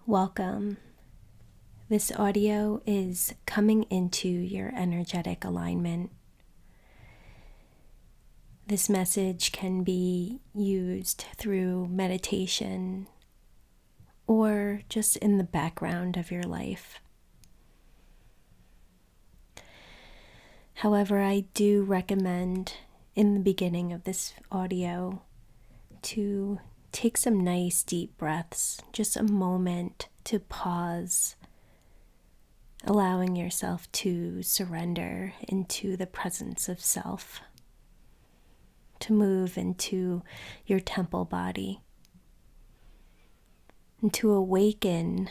Welcome. This audio is coming into your energetic alignment. This message can be used through meditation or just in the background of your life. However, I do recommend in the beginning of this audio to take some nice deep breaths, just a moment to pause, allowing yourself to surrender into the presence of self, to move into your temple body, and to awaken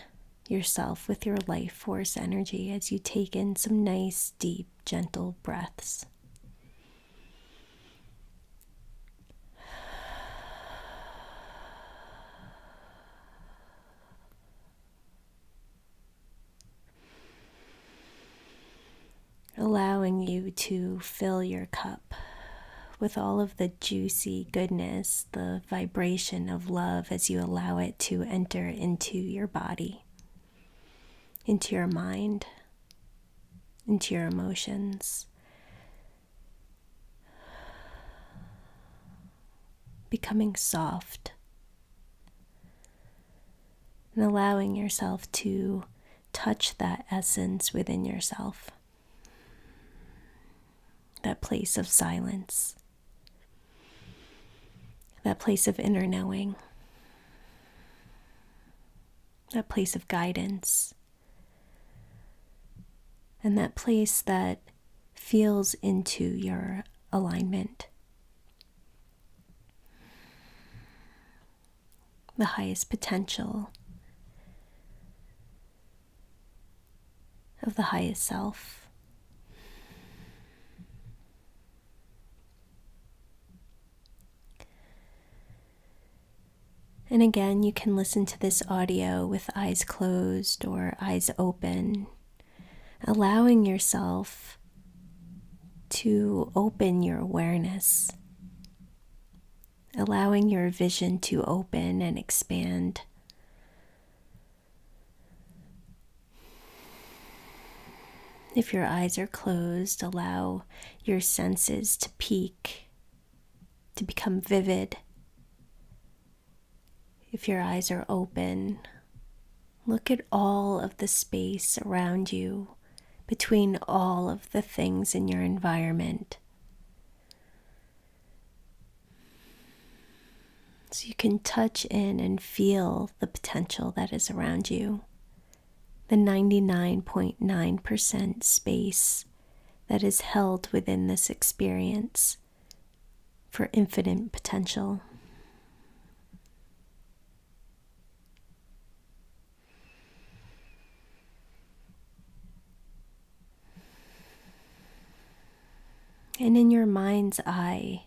yourself with your life force energy as you take in some nice, deep, gentle breaths. Allowing you to fill your cup with all of the juicy goodness, the vibration of love as you allow it to enter into your body, into your mind, into your emotions. Becoming soft and allowing yourself to touch that essence within yourself. That place of silence, that place of inner knowing, that place of guidance, and that place that feels into your alignment. The highest potential of the highest self. And again, you can listen to this audio with eyes closed or eyes open, allowing yourself to open your awareness, allowing your vision to open and expand. If your eyes are closed, allow your senses to peak, to become vivid. If your eyes are open, look at all of the space around you, between all of the things in your environment. So you can touch in and feel the potential that is around you, the 99.9% space that is held within this experience for infinite potential. And in your mind's eye,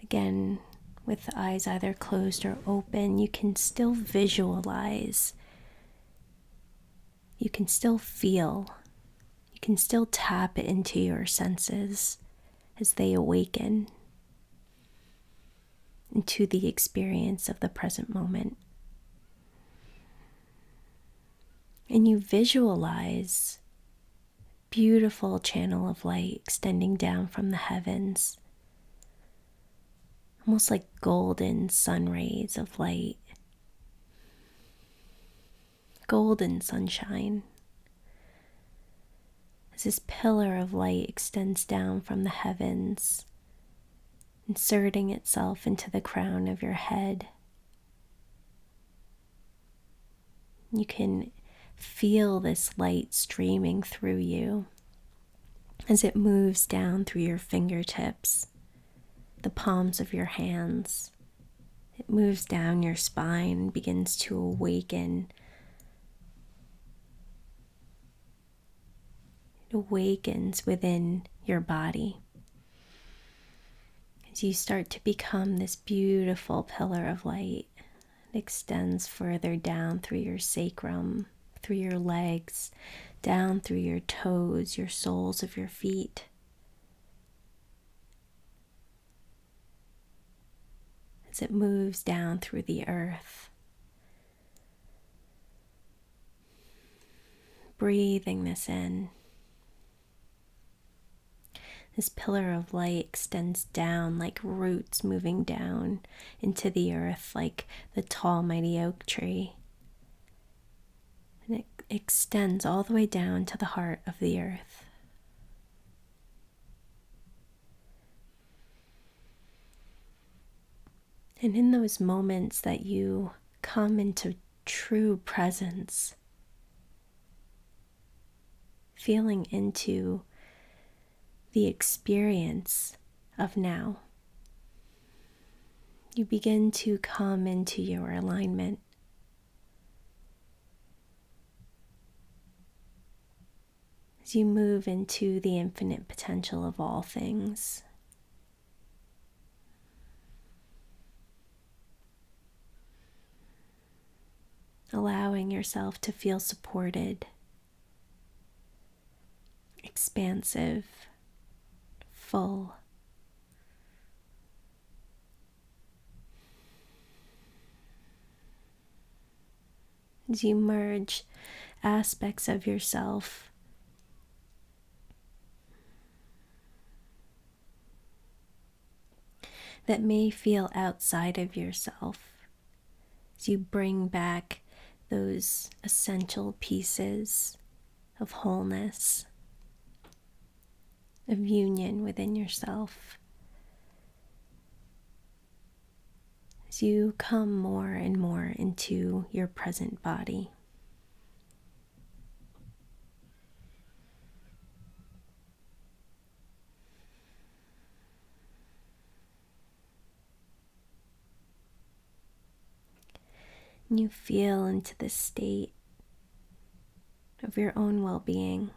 again, with the eyes either closed or open, you can still visualize, you can still feel, you can still tap into your senses as they awaken into the experience of the present moment. And you visualize beautiful channel of light extending down from the heavens, almost like golden sun rays of light, golden sunshine, as this pillar of light extends down from the heavens, inserting itself into the crown of your head. You can feel this light streaming through you as it moves down through your fingertips, the palms of your hands. It moves down your spine and begins to awaken. It awakens within your body as you start to become this beautiful pillar of light. It extends further down through your sacrum, through your legs, down through your toes, your soles of your feet. As it moves down through the earth, breathing this in. This pillar of light extends down like roots moving down into the earth like the tall, mighty oak tree. And it extends all the way down to the heart of the earth. And in those moments that you come into true presence, feeling into the experience of now, you begin to come into your alignment. As you move into the infinite potential of all things. Allowing yourself to feel supported, expansive, full. As you merge aspects of yourself that may feel outside of yourself, as you bring back those essential pieces of wholeness, of union within yourself, as you come more and more into your present body. And you feel into this state of your own well-being.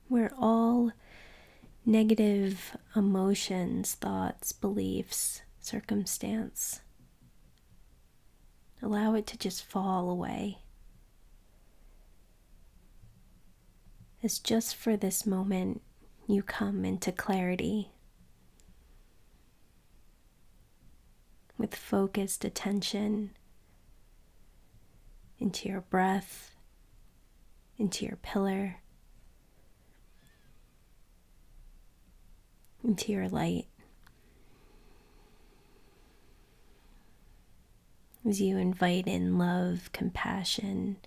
Where all negative emotions, thoughts, beliefs, circumstance, allow it to just fall away. As just for this moment, you come into clarity with focused attention into your breath, into your pillar, into your light. As you invite in love, compassion,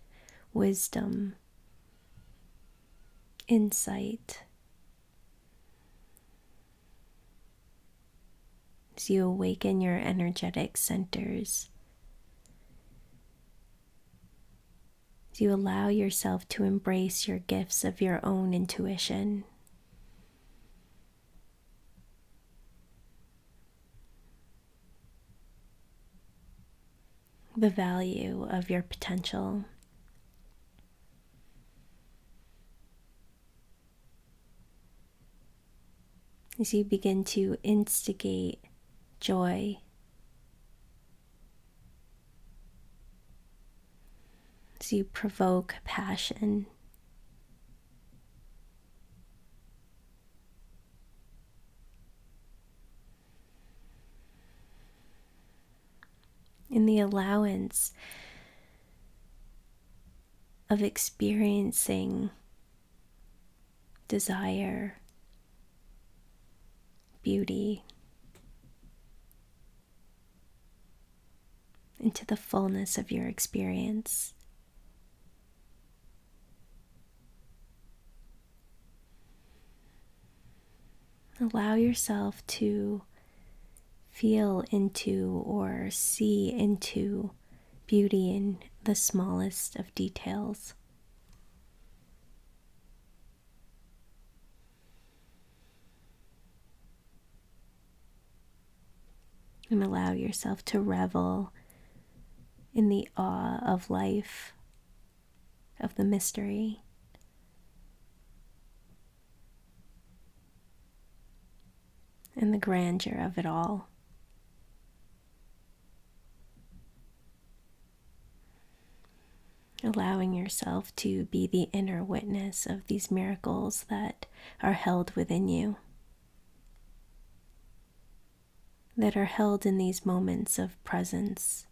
wisdom, insight. As you awaken your energetic centers. As you allow yourself to embrace your gifts of your own intuition. The value of your potential. As you begin to instigate joy, as you provoke passion, in the allowance of experiencing desire, beauty, into the fullness of your experience. Allow yourself to feel into or see into beauty in the smallest of details. And allow yourself to revel in the awe of life, of the mystery. And the grandeur of it all. Allowing yourself to be the inner witness of these miracles that are held within you. that are held in these moments of presence,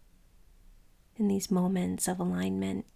in these moments of alignment.